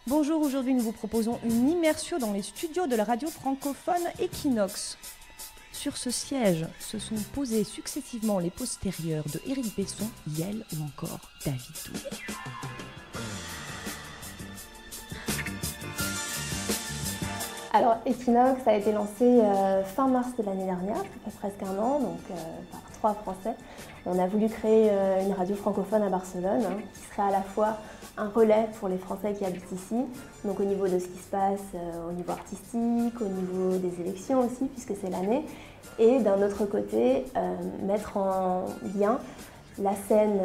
Bonjour, aujourd'hui nous vous proposons une immersion dans les studios de la radio francophone Equinox. Sur ce siège se sont posés successivement les postérieurs de Éric Besson, Yel ou encore David Douillet. Alors Equinox a été lancé fin mars de l'année dernière, ça fait presque un an, donc par 3 Français. On a voulu créer une radio francophone à Barcelone, qui serait à la fois un relais pour les Français qui habitent ici, donc au niveau de ce qui se passe au niveau artistique, au niveau des élections aussi, puisque c'est l'année, et d'un autre côté, mettre en lien la scène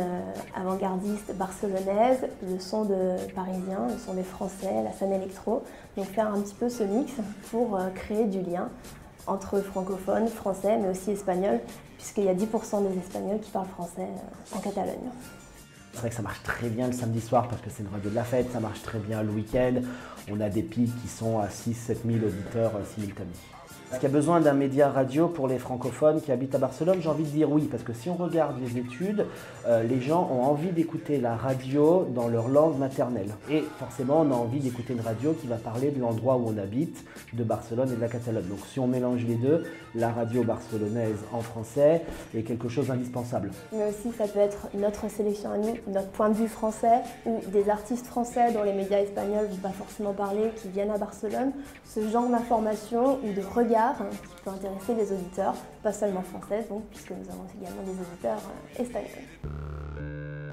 avant-gardiste barcelonaise, le son de Parisiens, le son des Français, la scène électro, donc faire un petit peu ce mix pour créer du lien entre francophones, français, mais aussi espagnols, puisqu'il y a 10% des Espagnols qui parlent français en Catalogne. C'est vrai que ça marche très bien le samedi soir parce que c'est une radio de la fête, ça marche très bien le week-end. On a des pics qui sont à 6 000 à 7 000 auditeurs simultanés. Est-ce qu'il y a besoin d'un média radio pour les francophones qui habitent à Barcelone? J'ai envie de dire oui, parce que si on regarde les études, les gens ont envie d'écouter la radio dans leur langue maternelle. Et forcément, on a envie d'écouter une radio qui va parler de l'endroit où on habite, de Barcelone et de la Catalogne. Donc si on mélange les deux, la radio barcelonaise en français est quelque chose d'indispensable. Mais aussi, ça peut être notre sélection à nous, notre point de vue français, ou des artistes français dont les médias espagnols ne vont pas forcément parler, qui viennent à Barcelone. Ce genre d'information ou de regard qui peut intéresser les auditeurs, pas seulement français, donc, puisque nous avons également des auditeurs espagnols.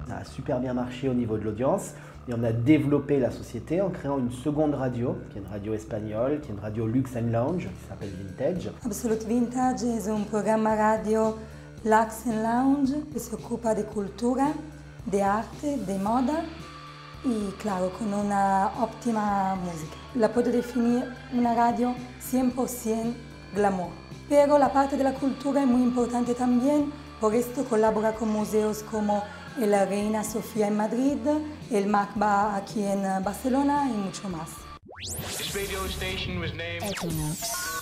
Ça a super bien marché au niveau de l'audience et on a développé la société en créant une seconde radio, qui est une radio espagnole, qui est une radio Luxe and Lounge, qui s'appelle Vintage. Absolute Vintage è un programma radio Lux and Lounge che si occupa di cultura, di arte, di moda y claro, con una óptima música. La puedo definir una radio 100% glamour. Pero la parte de la cultura es muy importante también, por esto colabora con museos como el Reina Sofía en Madrid, el MACBA aquí en Barcelona y mucho más. This radio station was named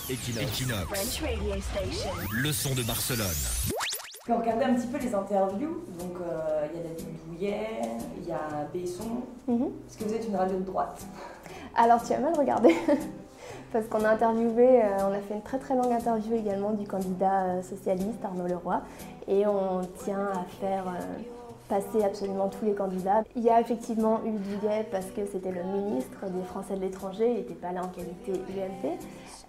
Equinox. French radio station. Le son de Barcelone. Quand on regardait un petit peu les interviews, donc il y a David Douillet, il y a Besson. Est-ce que vous êtes une radio de droite? Alors tu as mal regardé, parce qu'on a interviewé, on a fait une très longue interview également du candidat socialiste Arnaud Leroy, et on tient à faire passer absolument tous les candidats. Il y a effectivement eu Douillet parce que c'était le ministre des Français de l'étranger, il n'était pas là en qualité UMP.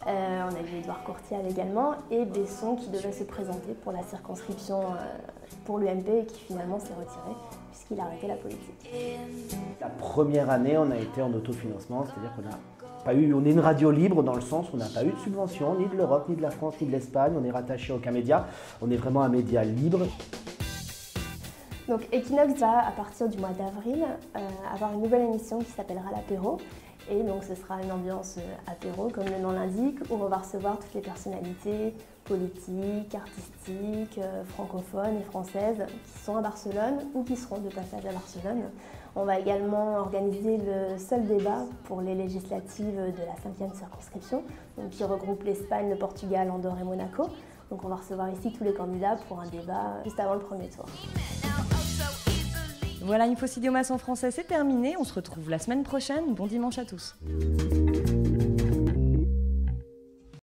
On a eu Édouard Courtial également, et Besson qui devait se présenter pour la circonscription pour l'UMP et qui finalement s'est retiré puisqu'il a arrêté la politique. La première année, on a été en autofinancement, c'est-à-dire on est une radio libre dans le sens où on n'a pas eu de subvention, ni de l'Europe, ni de la France, ni de l'Espagne, on est rattaché à aucun média, on est vraiment un média libre. Donc Equinox va, à partir du mois d'avril, avoir une nouvelle émission qui s'appellera l'Apéro. Et donc ce sera une ambiance apéro, comme le nom l'indique, où on va recevoir toutes les personnalités politiques, artistiques, francophones et françaises qui sont à Barcelone ou qui seront de passage à Barcelone. On va également organiser le seul débat pour les législatives de la 5e circonscription, donc qui regroupe l'Espagne, le Portugal, Andorre et Monaco. Donc on va recevoir ici tous les candidats pour un débat juste avant le premier tour. Voilà, InfoCidiomas en français, c'est terminé. On se retrouve la semaine prochaine. Bon dimanche à tous.